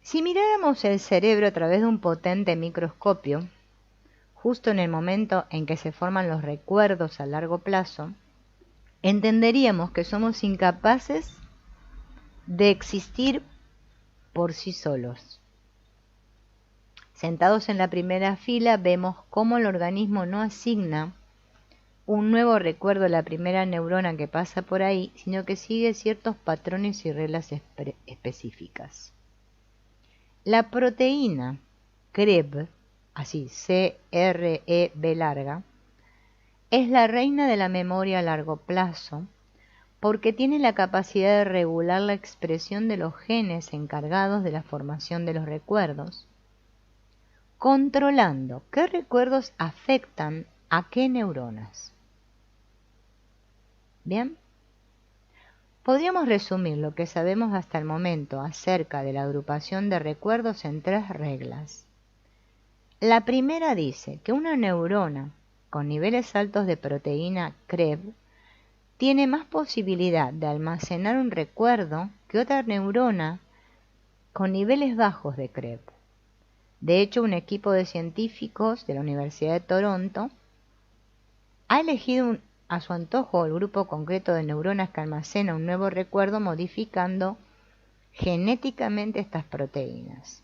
Si miráramos el cerebro a través de un potente microscopio, justo en el momento en que se forman los recuerdos a largo plazo, entenderíamos que somos incapaces de existir por sí solos. Sentados en la primera fila vemos cómo el organismo no asigna un nuevo recuerdo a la primera neurona que pasa por ahí, sino que sigue ciertos patrones y reglas específicas. La proteína CREB, así C-R-E-B larga, es la reina de la memoria a largo plazo porque tiene la capacidad de regular la expresión de los genes encargados de la formación de los recuerdos, controlando qué recuerdos afectan a qué neuronas. Bien, podríamos resumir lo que sabemos hasta el momento acerca de la agrupación de recuerdos en 3 reglas. La primera dice que una neurona con niveles altos de proteína CREB tiene más posibilidad de almacenar un recuerdo que otra neurona con niveles bajos de CREB. De hecho, un equipo de científicos de la Universidad de Toronto ha elegido a su antojo el grupo concreto de neuronas que almacena un nuevo recuerdo modificando genéticamente estas proteínas.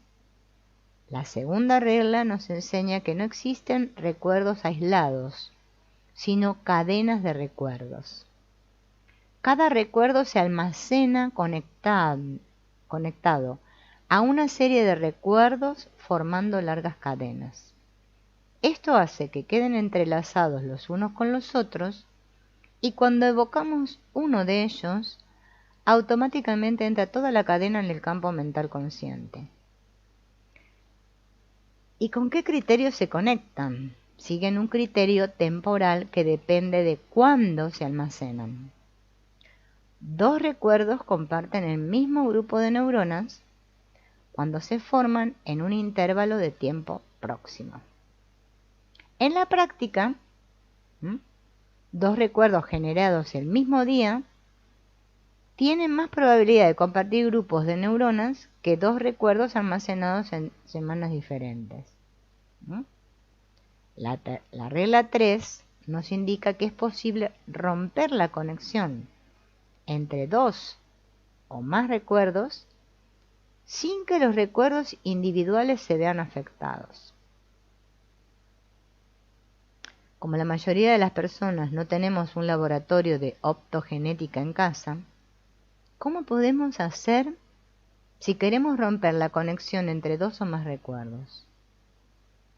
La segunda regla nos enseña que no existen recuerdos aislados, sino cadenas de recuerdos. Cada recuerdo se almacena conectado a una serie de recuerdos formando largas cadenas. Esto hace que queden entrelazados los unos con los otros y cuando evocamos uno de ellos, automáticamente entra toda la cadena en el campo mental consciente. ¿Y con qué criterio se conectan? Siguen un criterio temporal que depende de cuándo se almacenan. 2 recuerdos comparten el mismo grupo de neuronas cuando se forman en un intervalo de tiempo próximo. En la práctica, 2 recuerdos generados el mismo día tienen más probabilidad de compartir grupos de neuronas que 2 recuerdos almacenados en semanas diferentes. La regla 3 nos indica que es posible romper la conexión entre 2 o más recuerdos sin que los recuerdos individuales se vean afectados. Como la mayoría de las personas no tenemos un laboratorio de optogenética en casa, ¿cómo podemos hacer si queremos romper la conexión entre 2 o más recuerdos?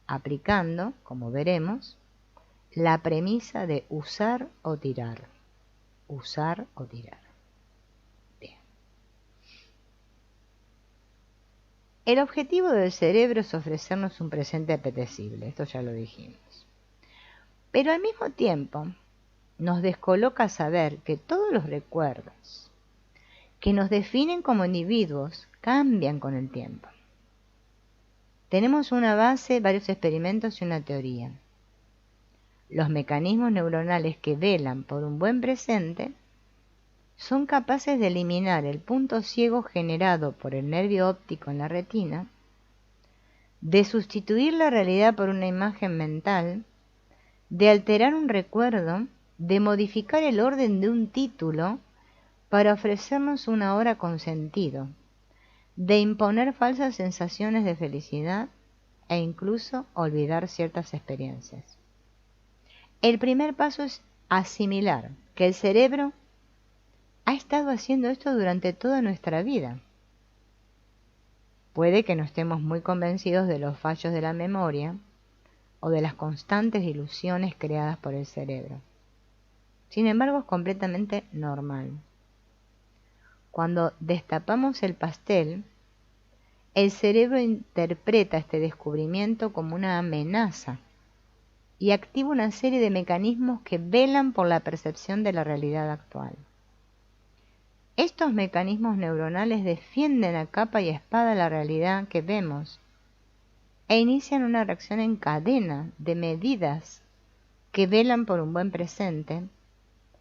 Aplicando, como veremos, la premisa de usar o tirar. Usar o tirar. Bien. El objetivo del cerebro es ofrecernos un presente apetecible, esto ya lo dijimos. Pero al mismo tiempo nos descoloca saber que todos los recuerdos que nos definen como individuos cambian con el tiempo. Tenemos una base, varios experimentos y una teoría. Los mecanismos neuronales que velan por un buen presente son capaces de eliminar el punto ciego generado por el nervio óptico en la retina, de sustituir la realidad por una imagen mental, de alterar un recuerdo, de modificar el orden de un título para ofrecernos una hora con sentido, de imponer falsas sensaciones de felicidad e incluso olvidar ciertas experiencias. El primer paso es asimilar que el cerebro ha estado haciendo esto durante toda nuestra vida. Puede que no estemos muy convencidos de los fallos de la memoria o de las constantes ilusiones creadas por el cerebro. Sin embargo, es completamente normal. Cuando destapamos el pastel, el cerebro interpreta este descubrimiento como una amenaza y activa una serie de mecanismos que velan por la percepción de la realidad actual. Estos mecanismos neuronales defienden a capa y espada la realidad que vemos e inician una reacción en cadena de medidas que velan por un buen presente,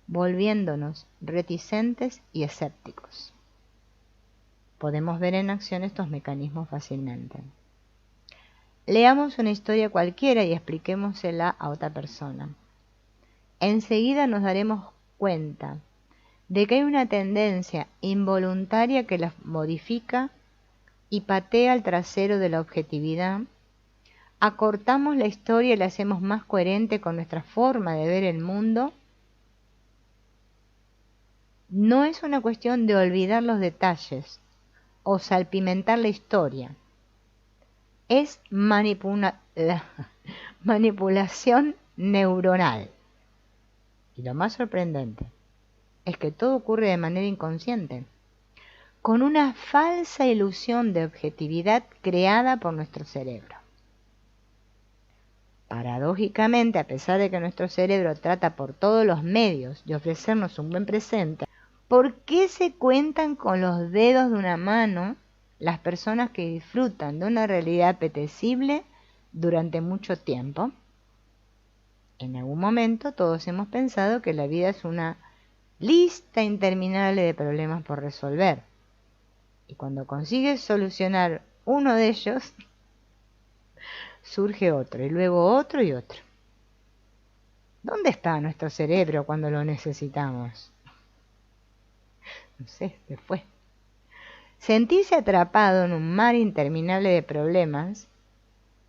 volviéndonos reticentes y escépticos. podemos ver en acción estos mecanismos fácilmente. Leamos una historia cualquiera y expliquémosela a otra persona. Enseguida nos daremos cuenta de que hay una tendencia involuntaria que la modifica y patea el trasero de la objetividad. Acortamos la historia y la hacemos más coherente con nuestra forma de ver el mundo. No es una cuestión de olvidar los detalles o salpimentar la historia. Es manipulación neuronal. Y lo más sorprendente es que todo ocurre de manera inconsciente, con una falsa ilusión de objetividad creada por nuestro cerebro. Paradójicamente, a pesar de que nuestro cerebro trata por todos los medios de ofrecernos un buen presente, ¿por qué se cuentan con los dedos de una mano las personas que disfrutan de una realidad apetecible durante mucho tiempo? En algún momento todos hemos pensado que la vida es una lista interminable de problemas por resolver. Y cuando consigues solucionar uno de ellos, surge otro, y luego otro y otro. ¿Dónde está nuestro cerebro cuando lo necesitamos? No sé, se fue. Sentirse atrapado en un mar interminable de problemas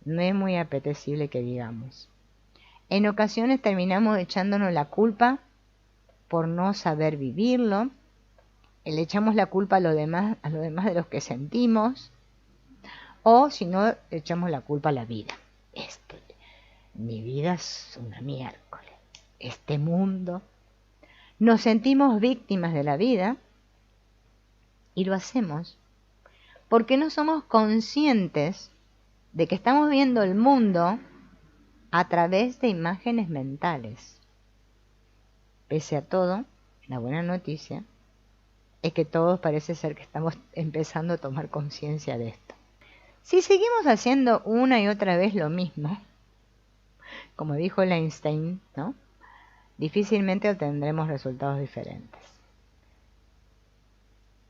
no es muy apetecible que digamos. En ocasiones terminamos echándonos la culpa por no saber vivirlo. Le echamos la culpa a los demás de los que sentimos. O si no, echamos la culpa a la vida. Mi vida es una miércoles. Este mundo. Nos sentimos víctimas de la vida y lo hacemos porque no somos conscientes de que estamos viendo el mundo a través de imágenes mentales. Pese a todo, la buena noticia es que todos parece ser que estamos empezando a tomar conciencia de esto. Si seguimos haciendo una y otra vez lo mismo, como dijo Einstein, ¿no?, difícilmente obtendremos resultados diferentes.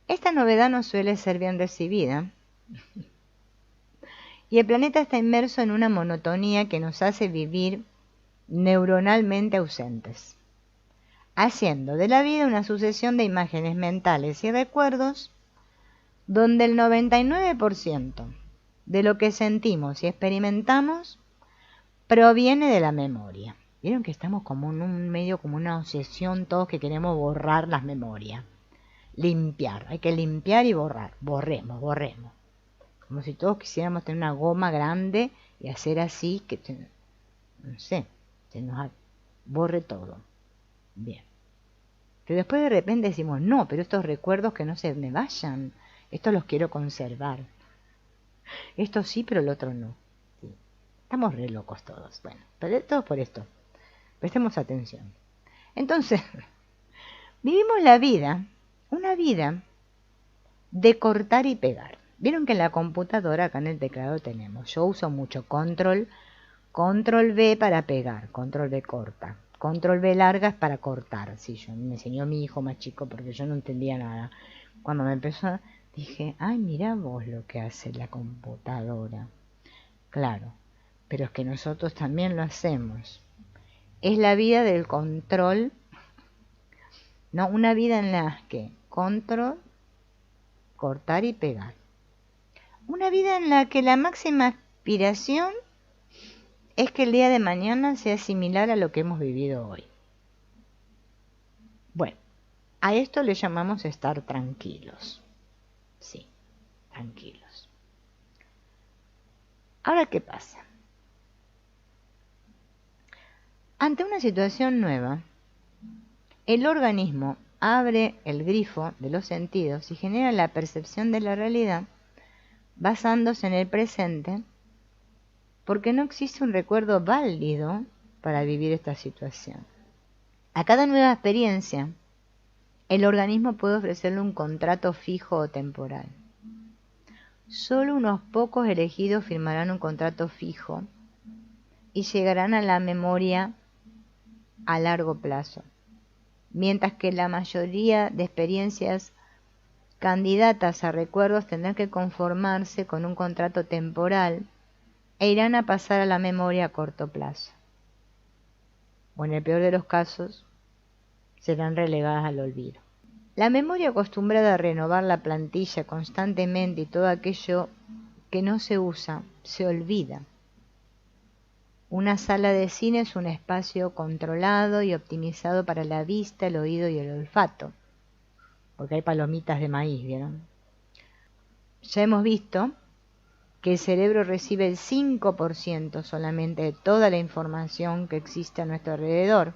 Esta novedad no suele ser bien recibida y el planeta está inmerso en una monotonía que nos hace vivir neuronalmente ausentes, haciendo de la vida una sucesión de imágenes mentales y recuerdos donde el 99% de lo que sentimos y experimentamos proviene de la memoria. Vieron que estamos como en un medio, como una obsesión, todos que queremos borrar las memorias. Limpiar, hay que limpiar y borrar. Borremos. Como si todos quisiéramos tener una goma grande y hacer así que, no sé, se nos borre todo. Bien. Pero después de repente decimos, no, pero estos recuerdos que no se me vayan, estos los quiero conservar. Esto sí, pero el otro no. Sí. Estamos re locos todos. Bueno, pero todo por esto. Prestemos atención. Entonces, vivimos la vida, una vida de cortar y pegar. Vieron que en la computadora, acá en el teclado tenemos, yo uso mucho control V para pegar, control V corta, control V larga es para cortar. Sí, me enseñó mi hijo más chico porque yo no entendía nada. Cuando me empezó, dije, ay, mirá vos lo que hace la computadora. Claro, pero es que nosotros también lo hacemos. Es la vida del control, no, una vida en la que control, cortar y pegar. Una vida en la que la máxima aspiración es que el día de mañana sea similar a lo que hemos vivido hoy. Bueno, a esto le llamamos estar tranquilos. Sí, tranquilos. Ahora, ¿qué pasa? Ante una situación nueva, el organismo abre el grifo de los sentidos y genera la percepción de la realidad basándose en el presente, porque no existe un recuerdo válido para vivir esta situación. A cada nueva experiencia, el organismo puede ofrecerle un contrato fijo o temporal. Solo unos pocos elegidos firmarán un contrato fijo y llegarán a la memoria a largo plazo, mientras que la mayoría de experiencias candidatas a recuerdos tendrán que conformarse con un contrato temporal e irán a pasar a la memoria a corto plazo. O en el peor de los casos, serán relegadas al olvido. La memoria acostumbrada a renovar la plantilla constantemente y todo aquello que no se usa, se olvida. Una sala de cine es un espacio controlado y optimizado para la vista, el oído y el olfato, porque hay palomitas de maíz, ¿vieron? Ya hemos visto que el cerebro recibe el 5% solamente de toda la información que existe a nuestro alrededor,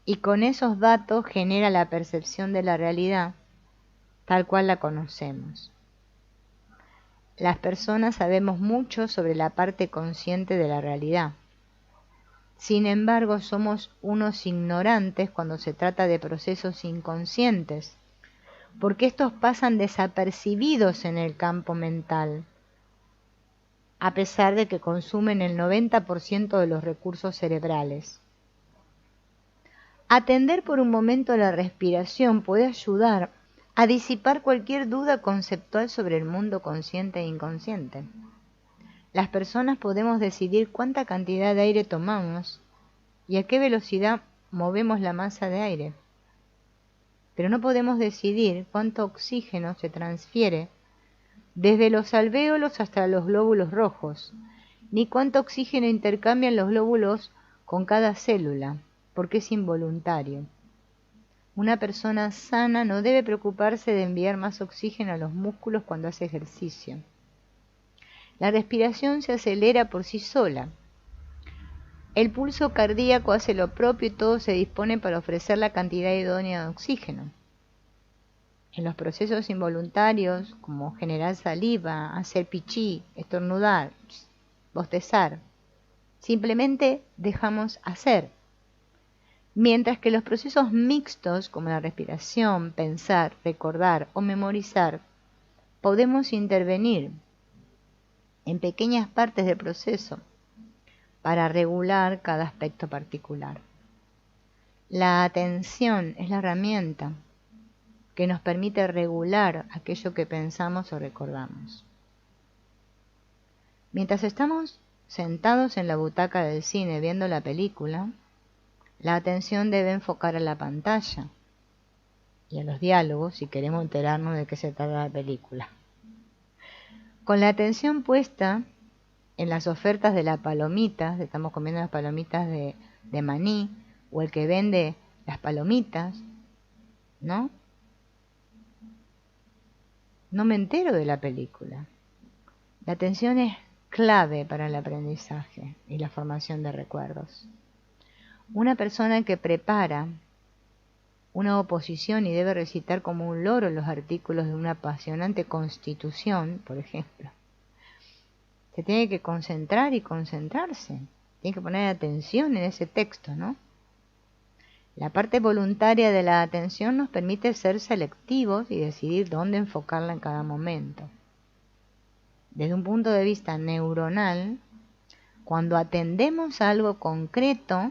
y con esos datos genera la percepción de la realidad tal cual la conocemos. Las personas sabemos mucho sobre la parte consciente de la realidad. Sin embargo, somos unos ignorantes cuando se trata de procesos inconscientes, porque estos pasan desapercibidos en el campo mental, a pesar de que consumen el 90% de los recursos cerebrales. Atender por un momento la respiración puede ayudar a disipar cualquier duda conceptual sobre el mundo consciente e inconsciente. Las personas podemos decidir cuánta cantidad de aire tomamos y a qué velocidad movemos la masa de aire, pero no podemos decidir cuánto oxígeno se transfiere desde los alvéolos hasta los glóbulos rojos, ni cuánto oxígeno intercambian los glóbulos con cada célula, porque es involuntario. Una persona sana no debe preocuparse de enviar más oxígeno a los músculos cuando hace ejercicio. La respiración se acelera por sí sola. El pulso cardíaco hace lo propio y todo se dispone para ofrecer la cantidad idónea de oxígeno. En los procesos involuntarios, como generar saliva, hacer pichí, estornudar, bostezar, simplemente dejamos hacer. Mientras que los procesos mixtos, como la respiración, pensar, recordar o memorizar, podemos intervenir en pequeñas partes del proceso para regular cada aspecto particular. La atención es la herramienta que nos permite regular aquello que pensamos o recordamos. Mientras estamos sentados en la butaca del cine viendo la película, la atención debe enfocar a la pantalla y a los diálogos si queremos enterarnos de qué se trata la película. Con la atención puesta en las ofertas de las palomitas, estamos comiendo las palomitas de maní, o el que vende las palomitas, ¿no? No me entero de la película. La atención es clave para el aprendizaje y la formación de recuerdos. Una persona que prepara una oposición y debe recitar como un loro los artículos de una apasionante constitución, por ejemplo, se tiene que concentrar y concentrarse, tiene que poner atención en ese texto, ¿no? La parte voluntaria de la atención nos permite ser selectivos y decidir dónde enfocarla en cada momento. Desde un punto de vista neuronal, cuando atendemos a algo concreto,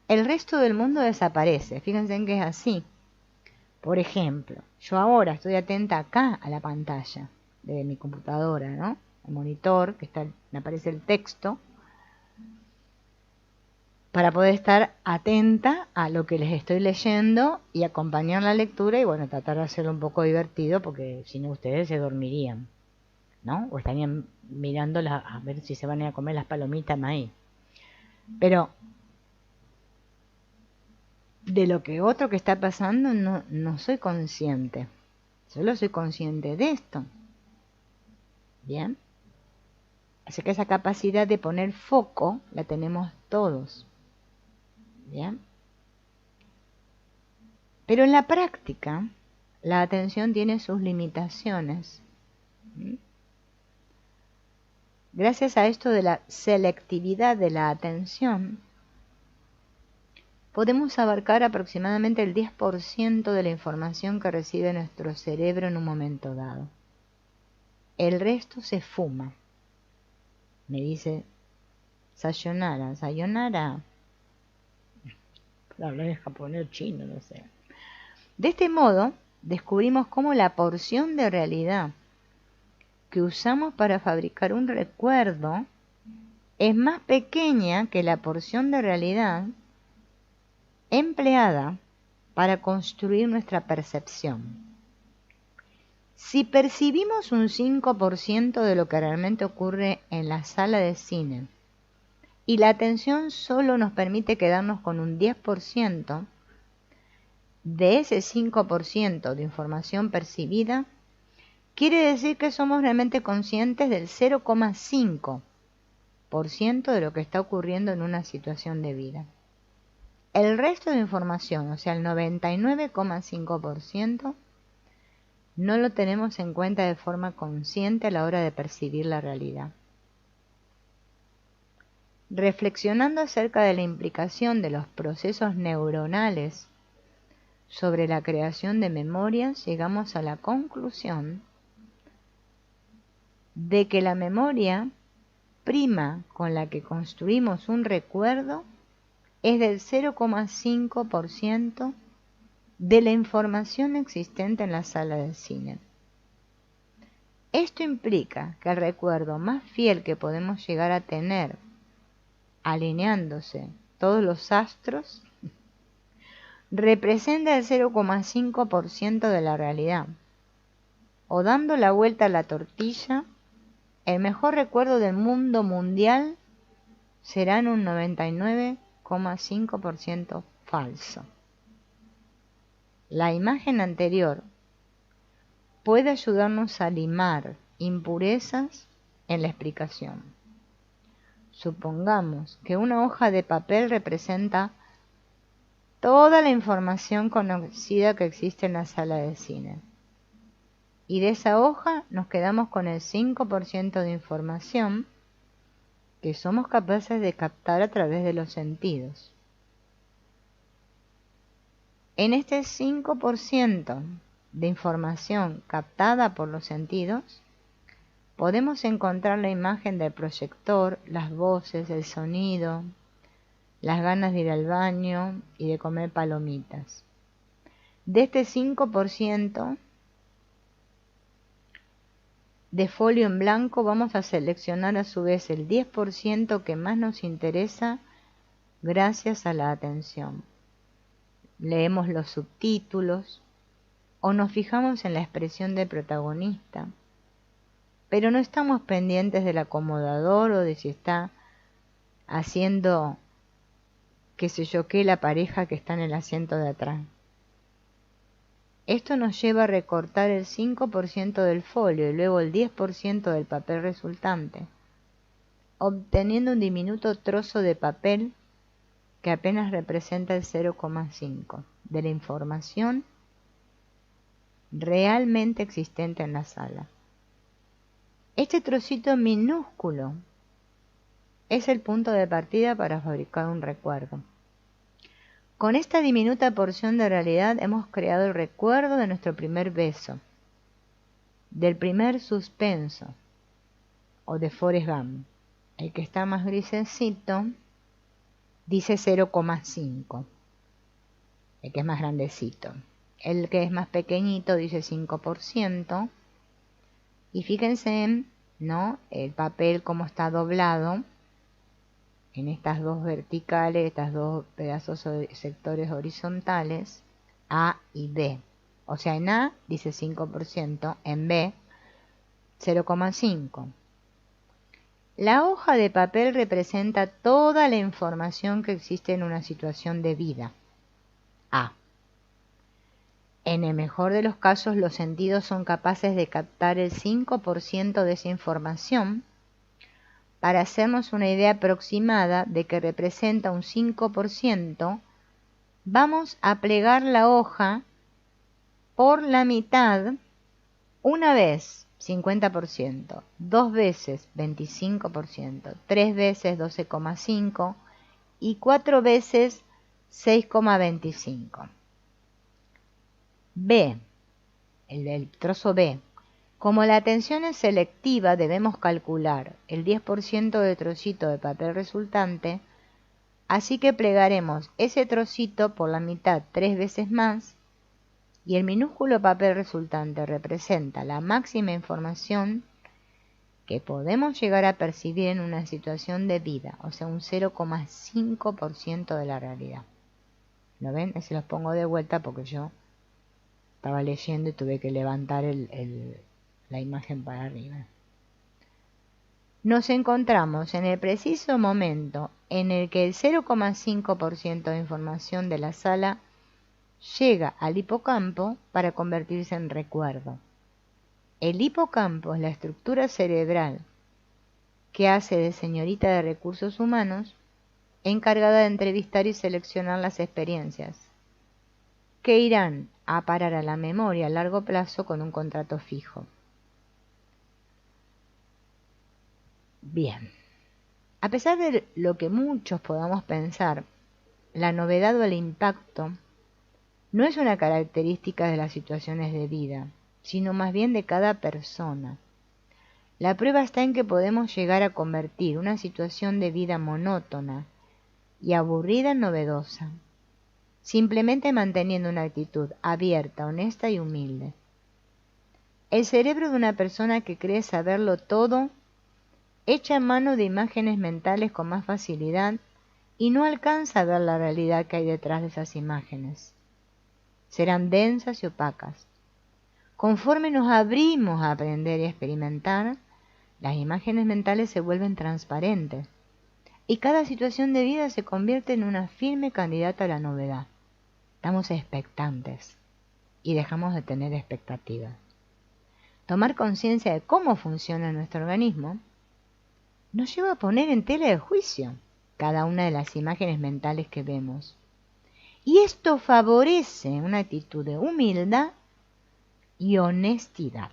el resto del mundo desaparece. Fíjense en que es así. Por ejemplo, yo ahora estoy atenta acá a la pantalla de mi computadora, ¿no? El monitor, me aparece el texto, para poder estar atenta a lo que les estoy leyendo y acompañar la lectura y bueno, tratar de hacerlo un poco divertido porque si no ustedes se dormirían, ¿no? O estarían mirando a ver si se van a ir a comer las palomitas maíz. Pero de lo que otro que está pasando no soy consciente. Solo soy consciente de esto. ¿Bien? Así que esa capacidad de poner foco la tenemos todos. ¿Bien? Pero en la práctica, la atención tiene sus limitaciones. Gracias a esto de la selectividad de la atención, podemos abarcar aproximadamente el 10% de la información que recibe nuestro cerebro en un momento dado. El resto se fuma. Me dice sayonara, sayonara. Hablar en japonés o chino, no sé. De este modo, descubrimos cómo la porción de realidad que usamos para fabricar un recuerdo es más pequeña que la porción de realidad empleada para construir nuestra percepción. Si percibimos un 5% de lo que realmente ocurre en la sala de cine y la atención solo nos permite quedarnos con un 10% de ese 5% de información percibida, quiere decir que somos realmente conscientes del 0,5% de lo que está ocurriendo en una situación de vida. El resto de información, o sea, el 99,5%, no lo tenemos en cuenta de forma consciente a la hora de percibir la realidad. Reflexionando acerca de la implicación de los procesos neuronales sobre la creación de memorias, llegamos a la conclusión de que la memoria prima con la que construimos un recuerdo es del 0,5% de la información existente en la sala de cine. Esto implica que el recuerdo más fiel que podemos llegar a tener, alineándose todos los astros, representa el 0,5% de la realidad. O dando la vuelta a la tortilla, el mejor recuerdo del mundo mundial será en un 99,5% falso. La imagen anterior puede ayudarnos a limar impurezas en la explicación. Supongamos que una hoja de papel representa toda la información conocida que existe en la sala de cine. Y de esa hoja nos quedamos con el 5% de información que somos capaces de captar a través de los sentidos. En este 5% de información captada por los sentidos, podemos encontrar la imagen del proyector, las voces, el sonido, las ganas de ir al baño y de comer palomitas. De este 5% de folio en blanco vamos a seleccionar a su vez el 10% que más nos interesa gracias a la atención. Leemos los subtítulos o nos fijamos en la expresión del protagonista, pero no estamos pendientes del acomodador o de si está haciendo qué sé yo qué la pareja que está en el asiento de atrás. Esto nos lleva a recortar el 5% del folio y luego el 10% del papel resultante, obteniendo un diminuto trozo de papel que apenas representa el 0,5% de la información realmente existente en la sala. Este trocito minúsculo es el punto de partida para fabricar un recuerdo. Con esta diminuta porción de realidad hemos creado el recuerdo de nuestro primer beso, del primer suspenso, o de Forrest Gump. El que está más grisecito dice 0,5, el que es más grandecito. El que es más pequeñito dice 5%. Y fíjense, ¿no?, el papel cómo está doblado en estas dos verticales, estas dos pedazos o sectores horizontales, A y B. O sea, en A dice 5%, en B 0,5%. La hoja de papel representa toda la información que existe en una situación de vida. A. En el mejor de los casos, los sentidos son capaces de captar el 5% de esa información para hacernos una idea aproximada de que representa un 5%. Vamos a plegar la hoja por la mitad una vez 50%, dos veces 25%, tres veces 12,5% y cuatro veces 6,25%. B, el del trozo B. Como la atención es selectiva, debemos calcular el 10% de trocito de papel resultante, así que plegaremos ese trocito por la mitad 3 veces más y el minúsculo papel resultante representa la máxima información que podemos llegar a percibir en una situación de vida, o sea, un 0,5% de la realidad. ¿Lo ven? Se los pongo de vuelta porque yo estaba leyendo y tuve que levantar la imagen para arriba. Nos encontramos en el preciso momento en el que el 0,5% de información de la sala llega al hipocampo para convertirse en recuerdo. El hipocampo es la estructura cerebral que hace de señorita de recursos humanos, encargada de entrevistar y seleccionar las experiencias que irán a parar a la memoria a largo plazo con un contrato fijo. Bien, a pesar de lo que muchos podamos pensar, la novedad o el impacto no es una característica de las situaciones de vida, sino más bien de cada persona. La prueba está en que podemos llegar a convertir una situación de vida monótona y aburrida en novedosa, simplemente manteniendo una actitud abierta, honesta y humilde. El cerebro de una persona que cree saberlo todo echa mano de imágenes mentales con más facilidad y no alcanza a ver la realidad que hay detrás de esas imágenes. Serán densas y opacas. Conforme nos abrimos a aprender y a experimentar, las imágenes mentales se vuelven transparentes y cada situación de vida se convierte en una firme candidata a la novedad. Estamos expectantes y dejamos de tener expectativas. Tomar conciencia de cómo funciona nuestro organismo nos lleva a poner en tela de juicio cada una de las imágenes mentales que vemos. Y esto favorece una actitud de humildad y honestidad.